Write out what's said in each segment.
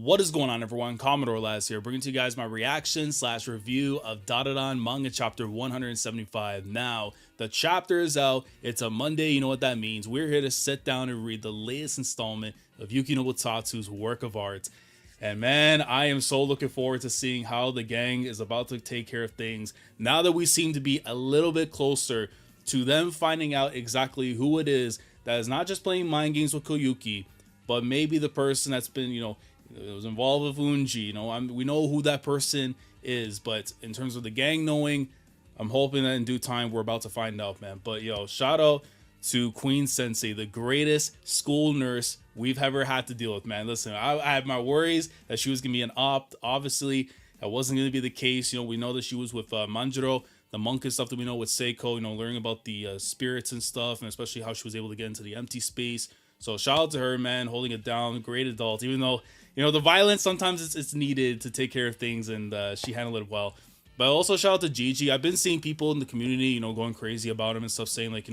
What is going on, everyone? Commodore Laz here, bringing to you guys my reaction / review of Dandadan Manga Chapter 175. Now, the chapter is out. It's a Monday. You know what that means. We're here to sit down and read the latest installment of Yuki Nobutatsu's work of art. And man, I am so looking forward to seeing how the gang is about to take care of things now that we seem to be a little bit closer to them finding out exactly who it is that is not just playing mind games with Koyuki, but maybe the person that's been, it was involved with Unji. We know who that person is, but in terms of the gang knowing, I'm hoping that in due time we're about to find out, man. But shout out to queen-sensei, the greatest school nurse we've ever had to deal with, man. Listen, I had my worries that she was gonna be an opt. Obviously, that wasn't gonna be the case. We know that she was with Manjiro, the monk and stuff that we know with Seiko. Learning about the spirits and stuff, and especially how she was able to get into the empty space. So shout out to her, man, holding it down. Great adult, even though the violence sometimes it's needed to take care of things, and she handled it well. But also shout out to Gigi. I've been seeing people in the community, going crazy about him and stuff, saying like,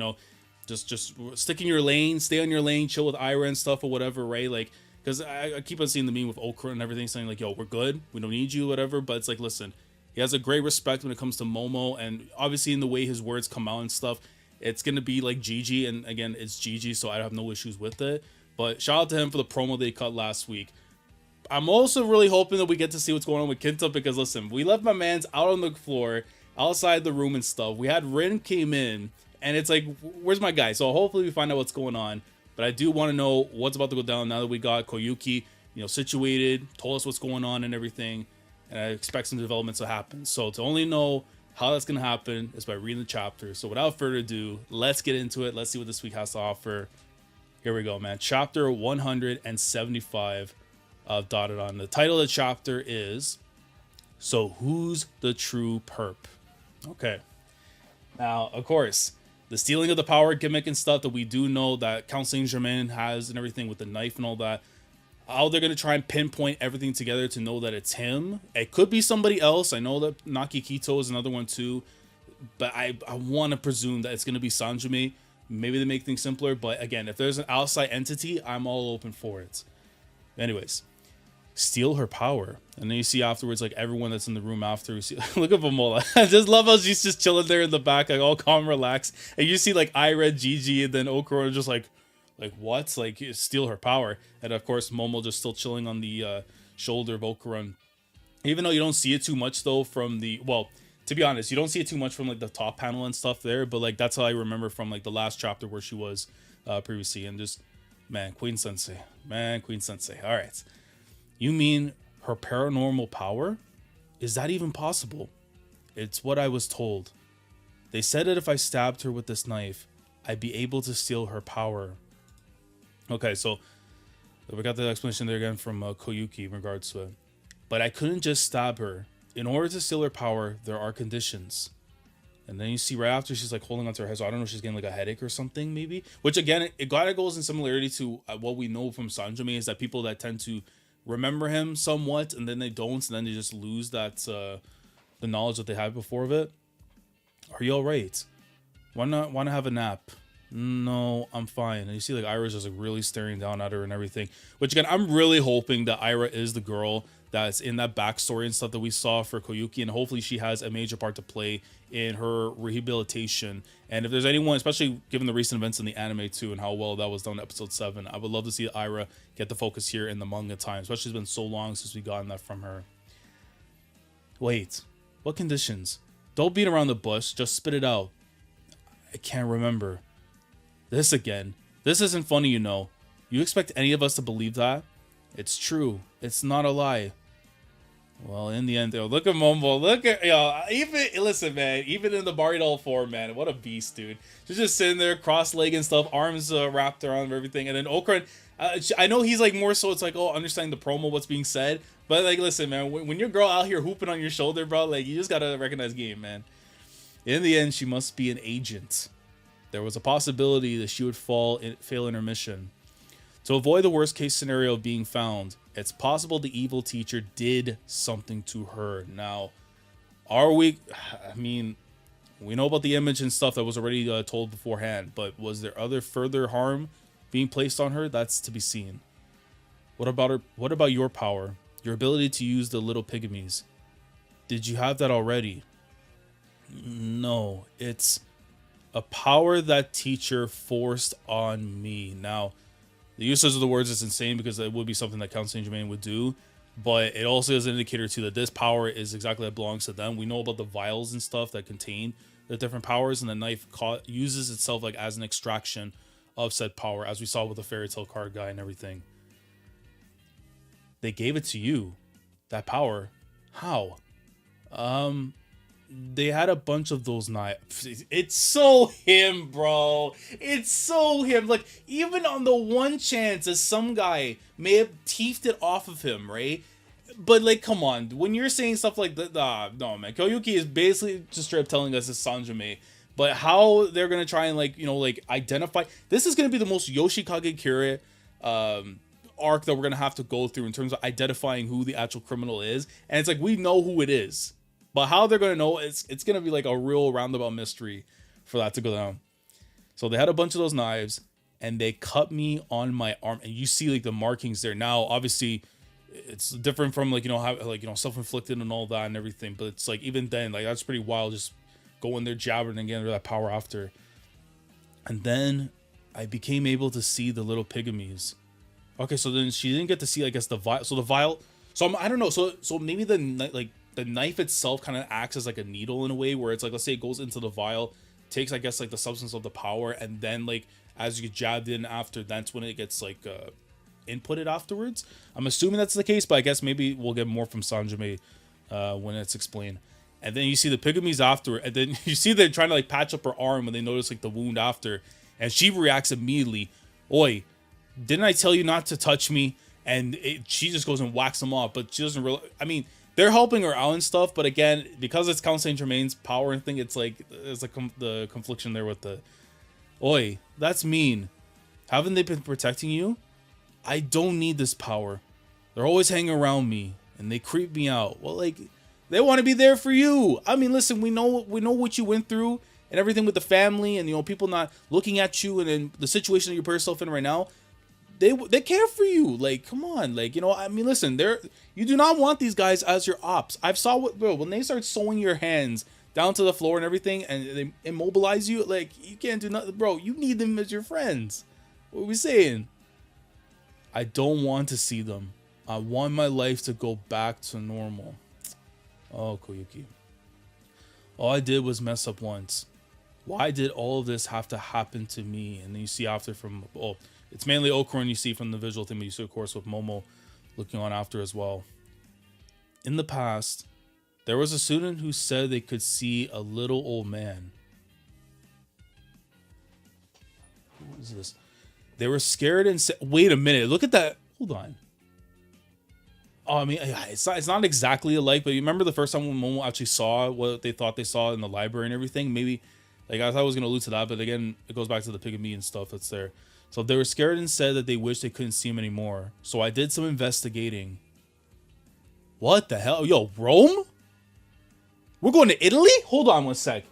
just stick in your lane, stay on your lane, chill with Ira and stuff or whatever, right? Like, because I keep on seeing the meme with Okra and everything saying like, yo, we're good, we don't need you, whatever. But it's like, listen, he has a great respect when it comes to Momo, and obviously in the way his words come out and stuff, it's gonna be like Gigi, and again, it's Gigi, so I have no issues with it. But shout out to him for the promo they cut last week. I'm also really hoping that we get to see what's going on with Kinta, because listen, we left my man's out on the floor, outside the room and stuff. We had Rin came in, and it's like, where's my guy? So hopefully we find out what's going on. But I do want to know what's about to go down now that we got Koyuki, situated, told us what's going on and everything. And I expect some developments to happen. So to only know how that's going to happen is by reading the chapter. So without further ado, let's get into it. Let's see what this week has to offer. Here we go, man. Chapter 175 of Dandadan. The title of the chapter is, So Who's the True Perp? Okay. Now, of course, the stealing of the power gimmick and stuff that we do know that Count Saint-Germain has and everything with the knife and all that. How they're going to try and pinpoint everything together to know that it's him. It could be somebody else. I know that Nakikito is another one too. But I want to presume that it's going to be Sanjumi. Maybe they make things simpler. But again, if there's an outside entity, I'm all open for it. Anyways. Steal her power. And then you see afterwards, like, everyone that's in the room after. You see, look at Momola. I just love how she's just chilling there in the back, like, all calm, relaxed. And you see, like, Ira, Gigi, and then Okura just like what? Like, steal her power. And, of course, Momo just still chilling on the shoulder of Okura. Even though you don't see it too much, though, from the... Well, to be honest, you don't see it too much from, like, the top panel and stuff there. But, like, that's how I remember from, like, the last chapter where she was previously. And just, man, queen-sensei. Man, queen-sensei. All right. You mean her paranormal power? Is that even possible? It's what I was told. They said that if I stabbed her with this knife, I'd be able to steal her power. Okay, so we got the explanation there again from Koyuki in regards to it. But I couldn't just stab her. In order to steal her power, there are conditions. And then you see right after she's like holding onto her head. So I don't know if she's getting like a headache or something maybe. Which again, it kind of goes in similarity to what we know from Sanjumi, is that people that tend to remember him somewhat and then they don't, and then they just lose that the knowledge that they had before of it. Are you all right? Why not want to have a nap? No, I'm fine. And you see like Ira's just like really staring down at her and everything, which again, I'm really hoping that Ira is the girl that's in that backstory and stuff that we saw for Koyuki, and hopefully she has a major part to play in her rehabilitation. And if there's anyone, especially given the recent events in the anime too and how well that was done in episode 7, I would love to see Ira get the focus here in the manga time, especially it's been so long since we gotten that from her. Wait, what conditions? Don't beat around the bush, just spit it out. I can't remember. This again. This isn't funny, You expect any of us to believe that? It's true. It's not a lie. Well, in the end, look at Momo. Look at, even, listen, man, even in the Bari doll form, man, what a beast, dude. She's just sitting there, cross-legged and stuff, arms wrapped around everything. And then Okran, I know he's like more so, it's like, oh, understanding the promo, what's being said. But like, listen, man, when your girl out here hooping on your shoulder, bro, like, you just gotta recognize game, man. In the end, she must be an agent. There was a possibility that she would fail in her mission. To avoid the worst case scenario of being found, it's possible the evil teacher did something to her. Now, are we... I mean, we know about the image and stuff that was already told beforehand, but was there other further harm being placed on her? That's to be seen. What about her? What about your power? Your ability to use the little pygmies. Did you have that already? No, it's a power that teacher forced on me. Now, the usage of the words is insane because it would be something that Count Saint Germain would do, but it also is an indicator too that this power is exactly that belongs to them. We know about the vials and stuff that contain the different powers, and the knife uses itself like as an extraction of said power, as we saw with the fairy tale card guy and everything. They gave it to you, that power. How? They had a bunch of those knives. It's so him, bro. It's so him. Like, even on the one chance that some guy may have teethed it off of him, right? But, like, come on. When you're saying stuff like that, no, man. Kouki is basically just straight up telling us it's Sanjime. But how they're going to try and, like, you know, like, identify... This is going to be the most Yoshikage Kira arc that we're going to have to go through in terms of identifying who the actual criminal is. And it's like, we know who it is. But how they're going to know, it's going to be like a real roundabout mystery for that to go down. So they had a bunch of those knives, and they cut me on my arm. And you see, like, the markings there. Now, obviously, it's different from, like, you know, how, like, you know, self-inflicted and all that and everything. But it's like, even then, like, that's pretty wild. Just going there, jabbering and getting that power after. And then I became able to see the little pygmies. Okay, so then she didn't get to see, I guess, the vial. So the vial... So I don't know. So maybe the, like... The knife itself kind of acts as like a needle in a way where it's like, let's say it goes into the vial, takes, I guess, like the substance of the power, and then like as you get jabbed in after, that's when it gets like inputted afterwards. I'm assuming that's the case, but I guess maybe we'll get more from Sanjime when it's explained. And then you see the pygmies after, and then you see they're trying to like patch up her arm when they notice like the wound after, and she reacts immediately. Oi, didn't I tell you not to touch me? And she just goes and whacks them off, but she doesn't really. I mean, they're helping her out and stuff, but again, because it's Count Saint Germain's power and thing, it's like there's like the confliction there with the, oi, that's mean. Haven't they been protecting you? I don't need this power. They're always hanging around me, and they creep me out. Well, like, they want to be there for you. I mean, listen, we know what you went through and everything with the family, and you know, people not looking at you, and then the situation that you put yourself in right now. They care for you. Like, come on. Like, you know, I mean, listen, you do not want these guys as your ops. I've saw what, bro, when they start sewing your hands down to the floor and everything, and they immobilize you, like, you can't do nothing, bro. You need them as your friends. What are we saying? I don't want to see them. I want my life to go back to normal. Oh, Kouki. All I did was mess up once. Why did all of this have to happen to me? And then you see after from, oh, it's mainly Okurin you see from the visual thing, but you see, of course, with Momo looking on after as well. In the past, there was a student who said they could see a little old man. Who is this? They were scared and said, wait a minute, look at that. Hold on. Oh, I mean, it's not exactly alike, but you remember the first time when Momo actually saw what they thought they saw in the library and everything? Maybe, like, I thought I was going to allude to that, but again, it goes back to the pygmy and stuff that's there. So they were scared and said that they wished they couldn't see him anymore. So I did some investigating. What the hell? Yo, Rome? We're going to Italy? Hold on one sec.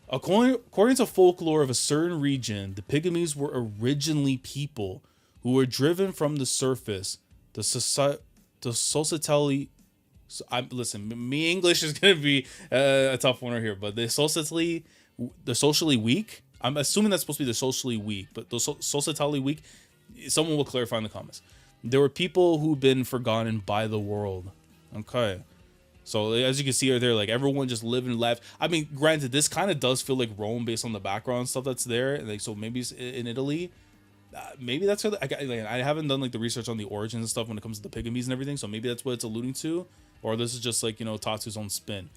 According to folklore of a certain region, the pygmies were originally people who were driven from the surface. The societally... listen, me English is going to be a tough one right here, but the socially weak... I'm assuming that's supposed to be the socially weak, but the societally weak, someone will clarify in the comments. There were people who've been forgotten by the world. Okay. So as you can see right there, like everyone just lived and left. I mean, granted, this kind of does feel like Rome based on the background stuff that's there. And like, so maybe it's in Italy. Maybe that's what I haven't done like the research on the origins and stuff when it comes to the pygmies and everything. So maybe that's what it's alluding to, or this is just like, you know, Tatsu's own spin.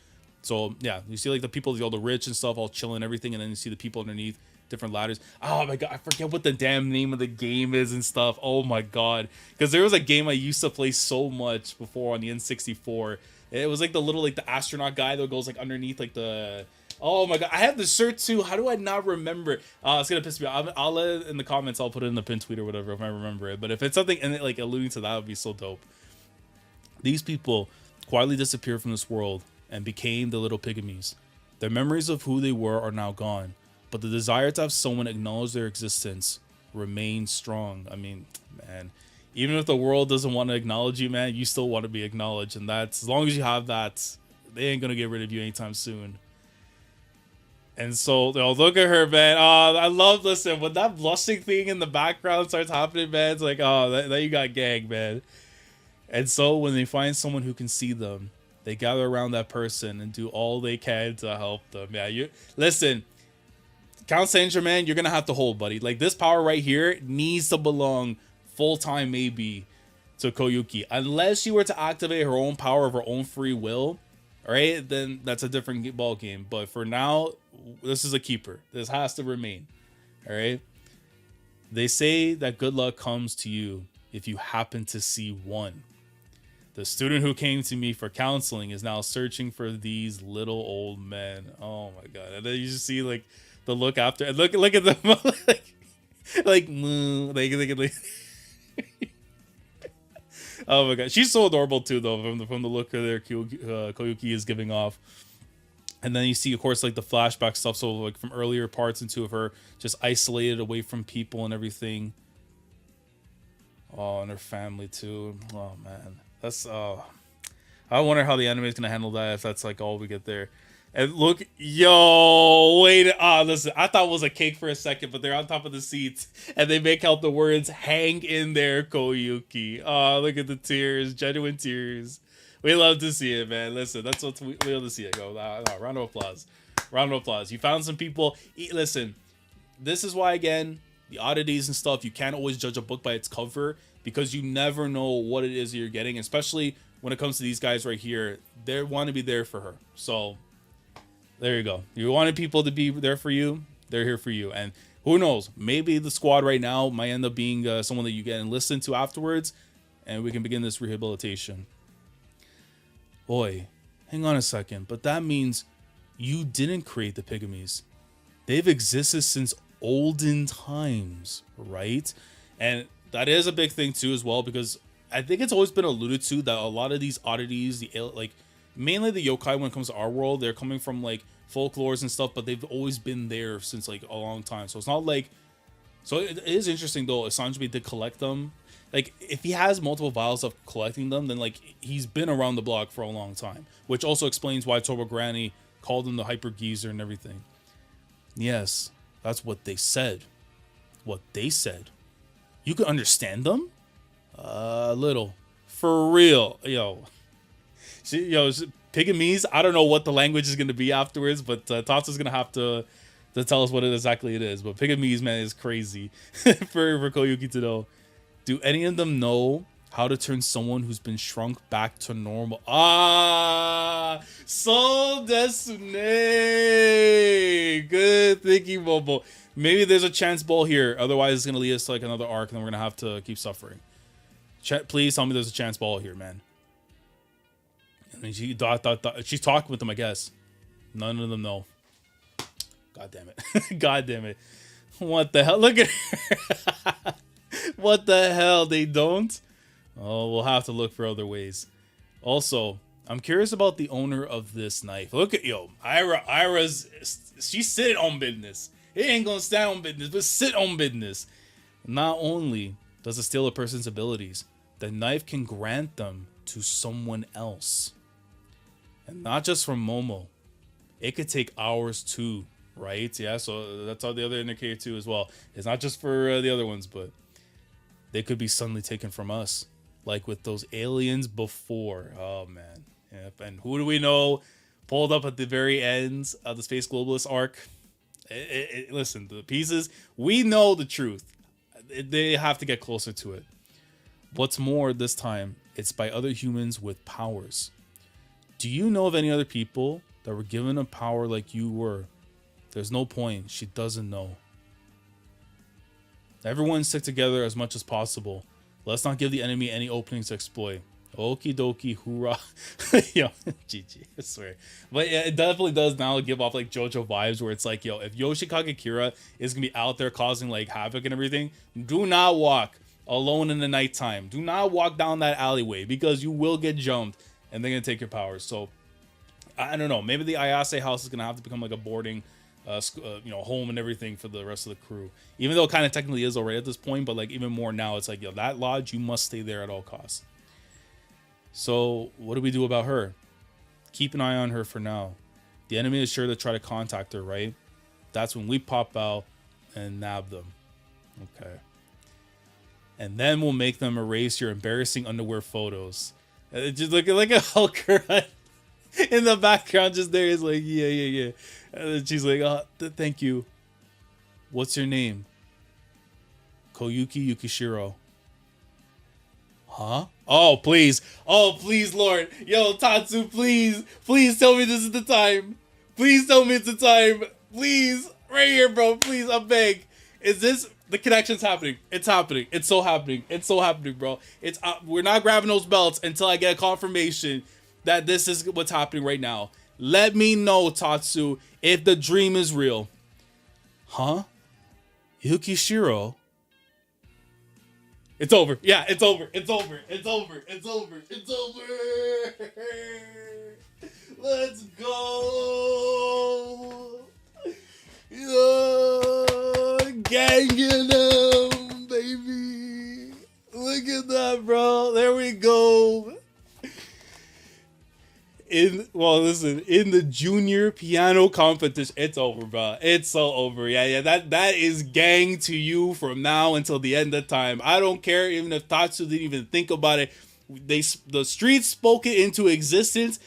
So yeah, you see like the people, all the rich and stuff, all chilling and everything, and then you see the people underneath, different ladders. Oh my god, I forget what the damn name of the game is and stuff. Oh my god, because there was a game I used to play so much before on the N64. It was like the little, like the astronaut guy that goes like underneath like the... Oh my god, I have the shirt too. How do I not remember? It's gonna piss me off. I'll let it in the comments. I'll put it in the pin tweet or whatever if I remember it. But if it's something and like alluding to that, would be so dope. These people quietly disappeared from this world and became the little pygmies. Their memories of who they were are now gone, but the desire to have someone acknowledge their existence remains strong. I mean, man, Even if the world doesn't want to acknowledge you, man, you still want to be acknowledged. And that's, as long as you have that, they ain't going to get rid of you anytime soon. And so, yo, look at her, man. I love, listen, when that blushing thing in the background starts happening, man, it's like, oh, that you got gagged, man. And so when they find someone who can see them, they gather around that person and do all they can to help them. Yeah, you listen, Count Saint-Germain, you're going to have to hold, buddy. Like, this power right here needs to belong full-time maybe to Kouki. Unless she were to activate her own power of her own free will, all right, then that's a different ball game. But for now, this is a keeper. This has to remain. All right. They say that good luck comes to you if you happen to see one. The student who came to me for counseling is now searching for these little old men. Oh my God. And then you just see like the look after, and look at them like oh my God, she's so adorable too, though, from the look of their Kouki is giving off. And then you see, of course, like the flashback stuff, so like from earlier parts into of her just isolated away from people and everything. Oh, and her family too. Oh man, that's I wonder how the anime is gonna handle that, if that's like all we get there. And look, yo, wait, listen, I thought it was a cake for a second, but they're on top of the seats, and they make out the words, hang in there, Kouki. Oh, look at the tears, genuine tears. We love to see it, man. Listen, that's what we love to see it. Go, round of applause. Round of applause. You found some people. Listen, this is why, again, the oddities and stuff, you can't always judge a book by its cover, because you never know what it is you're getting, especially when it comes to these guys right here. They want to be there for her. So there you go. You wanted people to be there for you. They're here for you. And who knows? Maybe the squad right now might end up being someone that you get and listen to afterwards, and we can begin this rehabilitation. Boy, hang on a second. But that means you didn't create the Pygmies. They've existed since olden times, right? And that is a big thing too as well, because I think it's always been alluded to that a lot of these oddities, like mainly the yokai when it comes to our world, they're coming from like folklores and stuff, but they've always been there since like a long time. So it's not like, so it is interesting though, if Sanji did collect them. Like if he has multiple vials of collecting them, then like he's been around the block for a long time, which also explains why Turbo Granny called him the Hyper Geezer and everything. Yes, that's what they said. What they said. You can understand them? A little. For real. Yo, Pygmies, I don't know what the language is going to be afterwards, but Tatsu's going to have to tell us what exactly it is. But Pygmies, man, is crazy for Kouki to know. Do any of them know how to turn someone who's been shrunk back to normal? Ah, so desune. Good thinking, Bobo. Maybe there's a chance ball here. Otherwise, it's going to lead us to like another arc, and then we're going to have to keep suffering. Chat, please tell me there's a chance ball here, man. I mean, she's talking with them, I guess. None of them know. God damn it. God damn it. What the hell? Look at her. What the hell? They don't? Oh, we'll have to look for other ways. Also, I'm curious about the owner of this knife. Look at, yo, she's sitting on business. It ain't gonna stand on business, but sit on business. Not only does it steal a person's abilities, the knife can grant them to someone else. And not just from Momo. It could take hours too, right? Yeah, so that's all the other indicator too as well. It's not just for the other ones, but they could be suddenly taken from us. Like with those aliens before. Oh, man. Yep. And who do we know pulled up at the very end of the Space Globalist arc? Listen, the pieces, we know the truth. They have to get closer to it. What's more, this time, it's by other humans with powers. Do you know of any other people that were given a power like you were? There's no point. She doesn't know. Everyone stick together as much as possible. Let's not give the enemy any openings to exploit. Okie dokie, hoorah. Yo, GG, I swear. But yeah, it definitely does now give off like JoJo vibes where it's like, yo, if Yoshikage Kira is going to be out there causing like havoc and everything, do not walk alone in the nighttime. Do not walk down that alleyway because you will get jumped and they're going to take your powers. So, I don't know. Maybe the Ayase house is going to have to become like a boarding home and everything for the rest of the crew. Even though it kind of technically is already at this point, but like even more now, it's like, yo, that lodge, you must stay there at all costs. So what do we do about her? Keep an eye on her for now. The enemy is sure to try to contact her, right? That's when we pop out and nab them. Okay. And then we'll make them erase your embarrassing underwear photos. Just looking like a Hulk right? In the background, just there is like, yeah. And then she's like, thank you. What's your name? Koyuki Yukishiro. Huh? Oh, please, Lord. Yo, Tatsu, please tell me this is the time. Please tell me it's the time. Please, right here, bro. Please, I beg. Is this... The connection's happening. It's happening. It's so happening. It's so happening, bro. It's we're not grabbing those belts until I get a confirmation that this is what's happening right now. Let me know, Tatsu, if the dream is real. Huh? Yukishiro? It's over. Yeah, it's over. It's over. It's over. It's over. It's over. Let's go. Yo, ganging them, baby. Look at that, bro. There we go. In the junior piano competition, it's over, bro. It's so over. Yeah. That is gang to you from now until the end of time. I don't care even if Tatsu didn't even think about it. The streets spoke it into existence.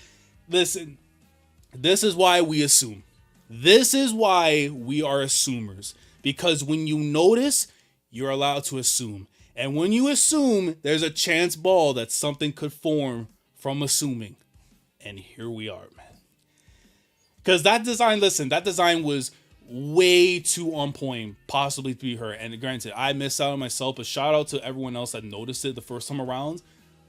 Listen, this is why we assume. This is why we are assumers. Because when you notice, you're allowed to assume. And when you assume, there's a chance ball that something could form from assuming. And here we are, man. Because that design was way too on point, possibly to be her. And granted, I missed out on myself, but shout out to everyone else that noticed it the first time around.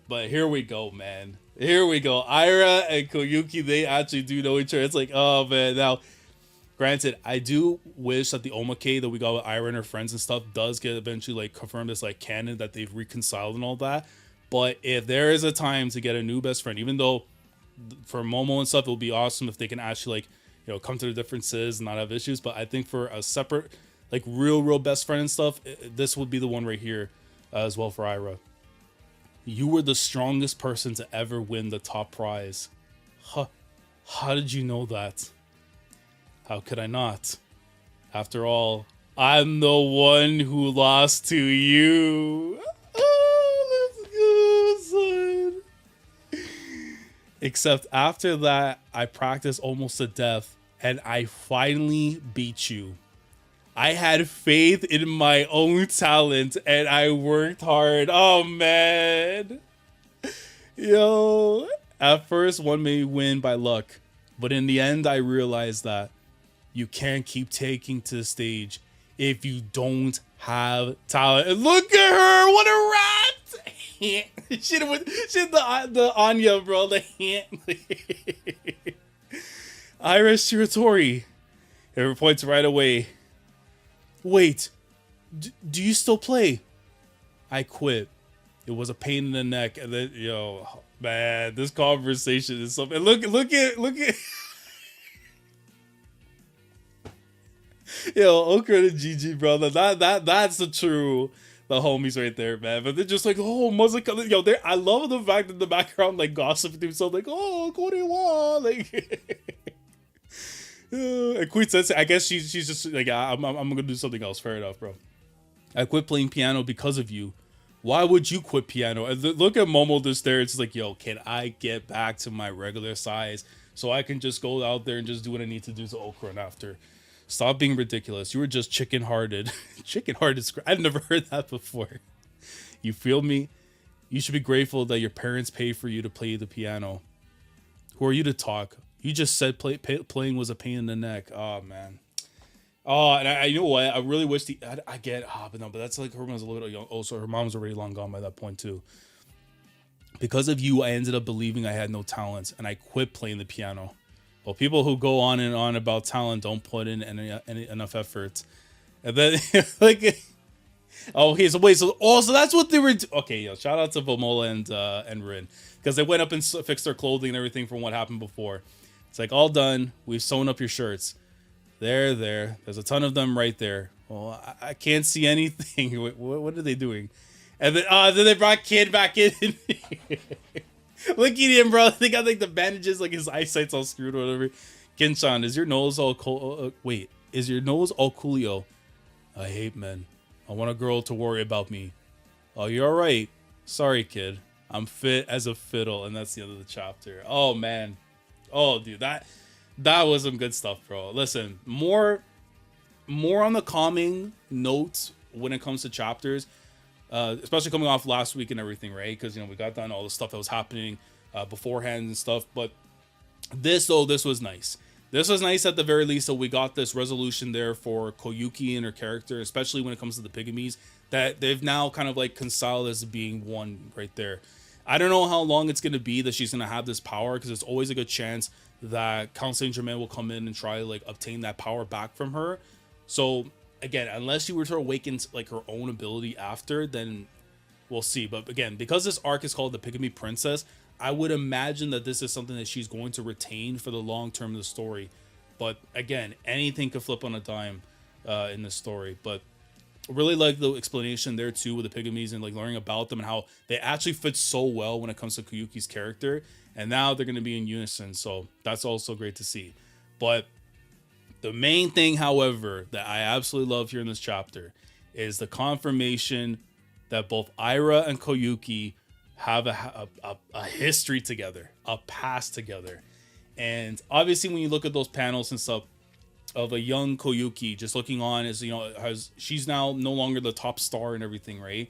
But here we go, man. Here we go. Ira and Koyuki, they actually do know each other. It's like, oh, man. Now, granted, I do wish that the omake that we got with Ira and her friends and stuff does get eventually like confirmed as like canon, that they've reconciled and all that. But if there is a time to get a new best friend, even though for Momo and stuff, it would be awesome if they can actually like, come to their differences and not have issues. But I think for a separate, like real best friend and stuff, this would be the one right here as well for Ira. You were the strongest person to ever win the top prize. How did you know that? How could I not? After all, I'm the one who lost to you. Oh, let's go, son. Except after that, I practiced almost to death, and I finally beat you. I had faith in my own talent, and I worked hard. Oh, man. Yo. At first, one may win by luck, but in the end, I realized that you can't keep taking to the stage if you don't have talent. And look at her, what a rat! she the Anya, bro. The hand. Iris Shiratori. It points right away. Wait, do you still play? I quit. It was a pain in the neck, and then man, this conversation is something. Look at. Yo, Okra and Gigi, bro. That's the homies right there, man. But they're just like, oh, Muzaka. Yo, I love the fact that in the background, like, gossiping to himself, like, oh, Korewa. Like, and queen-sensei, I guess she's just like, I'm gonna do something else. Fair enough, bro. I quit playing piano because of you. Why would you quit piano? And look at Momo just there. It's like, yo, can I get back to my regular size so I can just go out there and just do what I need to do to Okran after? Stop being ridiculous. You were just chicken-hearted. Chicken-hearted. I've never heard that before. You feel me? You should be grateful that your parents paid for you to play the piano. Who are you to talk? You just said playing was a pain in the neck. Oh, man. Oh, and I you know what? I really wish I get, but that's like her mom's a little young. Oh, so her mom's already long gone by that point, too. Because of you, I ended up believing I had no talent, and I quit playing the piano. Well, people who go on and on about talent don't put in any enough effort. And then, like, okay, so wait, so that's what they were. Okay, yo, shout out to Bomola and Rin, because they went up and fixed their clothing and everything from what happened before. It's like, all done. We've sewn up your shirts. There's a ton of them right there. Well, I can't see anything. What are they doing? And then they brought Kid back in. Look at him, bro. They got like the bandages, like his eyesight's all screwed or whatever. Kinchan, is your nose all wait, is your nose all coolio? I hate men. I want a girl to worry about me. Oh, you're all right. Sorry, kid. I'm fit as a fiddle, and that's the end of the chapter. Oh man. Oh, dude, that was some good stuff, bro. Listen, more on the calming notes when it comes to chapters, especially coming off last week and everything, right? Because we got done all the stuff that was happening beforehand and stuff. But this was nice. This was nice at the very least. So we got this resolution there for Kouki and her character, especially when it comes to the Pygmies, that they've now kind of like conciled as being one right there. I don't know how long it's going to be that she's going to have this power, because there's always a good chance that Count Saint Germain will come in and try to like obtain that power back from her. So again, unless she were to awaken like her own ability after, then we'll see. But again, because this arc is called the Pygmy Princess, I would imagine that this is something that she's going to retain for the long term of the story. But again, anything could flip on a dime in this story. But really like the explanation there too with the Pygmies and like learning about them and how they actually fit so well when it comes to Kouki's character. And now they're going to be in unison. So that's also great to see. But the main thing, however, that I absolutely love here in this chapter is the confirmation that both Aira and Kouki have a history together, a past together. And obviously when you look at those panels and stuff of a young Kouki just looking on as, she's now no longer the top star and everything, right?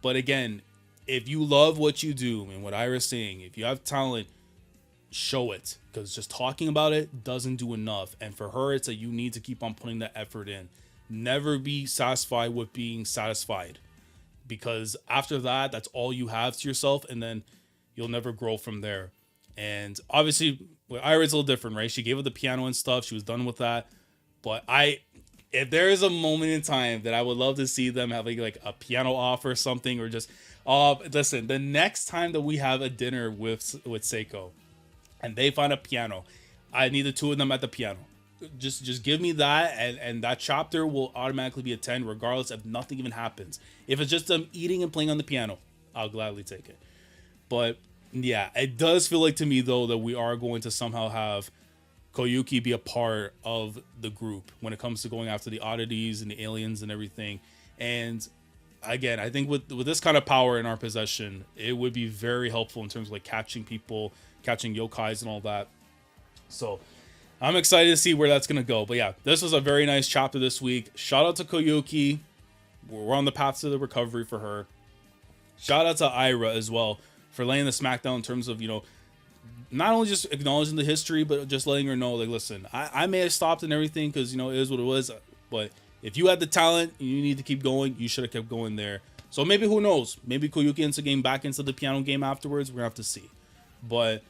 But again, if you love what you do and what Aira's saying, if you have talent, show it, because just talking about it doesn't do enough. And for her, it's that you need to keep on putting that effort in. Never be satisfied with being satisfied, because after that, that's all you have to yourself, and then you'll never grow from there. And obviously with Aira, it's a little different, right? She gave up the piano and stuff. She was done with that. But if there is a moment in time that I would love to see them having like a piano off or something, or just listen, the next time that we have a dinner with Seiko and they find a piano, I need the two of them at the piano. Just give me that, and that chapter will automatically be a 10 regardless if nothing even happens. If it's just them eating and playing on the piano, I'll gladly take it. But yeah, it does feel like to me though that we are going to somehow have Kouki be a part of the group when it comes to going after the oddities and the aliens and everything. And again, I think with this kind of power in our possession, it would be very helpful in terms of like catching people, catching yokais and all that. So I'm excited to see where that's going to go. But yeah, this was a very nice chapter this week. Shout out to Kouki. We're on the path to the recovery for her. Shout out to Aira as well for laying the smackdown in terms of, not only just acknowledging the history, but just letting her know, like, listen, I may have stopped and everything because, it is what it was. But if you had the talent and you need to keep going, you should have kept going there. So maybe, who knows? Maybe Kouki ends the game back into the piano game afterwards. We're going to have to see. But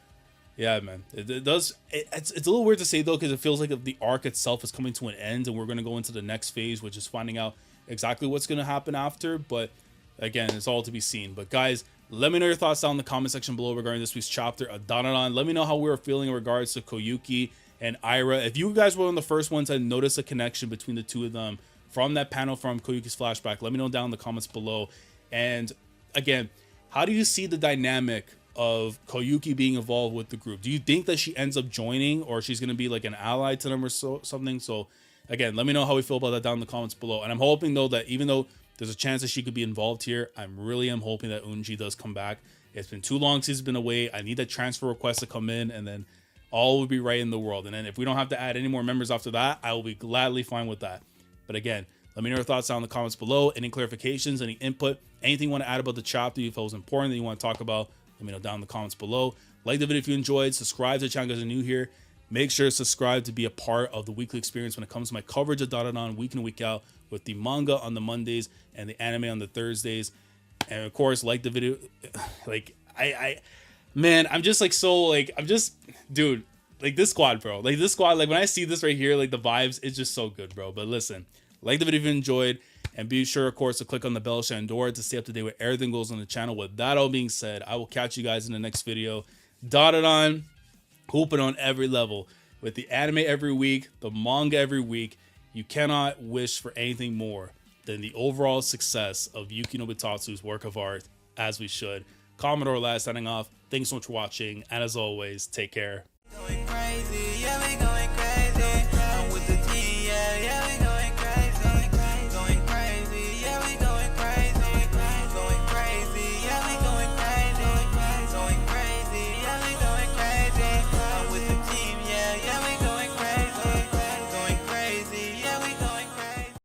yeah, man, it's a little weird to say, though, because it feels like the arc itself is coming to an end and we're going to go into the next phase, which is finding out exactly what's going to happen after. But again, it's all to be seen. But guys, let me know your thoughts down in the comment section below regarding this week's chapter of Dandadan. Let me know how we were feeling in regards to Kouki and Aira. If you guys were one of the first ones to notice a connection between the two of them from that panel from Kouki's flashback, let me know down in the comments below. And again, how do you see the dynamic of Kouki being involved with the group? Do you think that she ends up joining, or she's going to be like an ally to them or something? So again, let me know how we feel about that down in the comments below. And I'm hoping though that even though there's a chance that she could be involved here, I really am hoping that Unji does come back. It's been too long since he's been away. I need that transfer request to come in, and then all will be right in the world. And then if we don't have to add any more members after that, I will be gladly fine with that. But again, let me know your thoughts down in the comments below. Any clarifications, any input, anything you want to add about the chapter, if it was important that you want to talk about, let me know down in the comments below. Like the video if you enjoyed. Subscribe to the channel if you're new here. Make sure to subscribe to be a part of the weekly experience when it comes to my coverage of Dandadan week in and week out, with the manga on the Mondays and the anime on the Thursdays. And of course, like the video. Like man, I'm just like so like dude, like this squad, bro. Like this squad, like when I see this right here, like the vibes, it's just so good, bro. But listen, like the video if you enjoyed, and be sure, of course, to click on the bell Shandora to stay up to date with everything goes on the channel. With that all being said, I will catch you guys in the next video. Dandadan, hooping on every level. with the anime every week, the manga every week, you cannot wish for anything more than the overall success of Yuki Nobutatsu's work of art, as we should. Commodore Lad signing off. Thanks so much for watching, and as always, take care.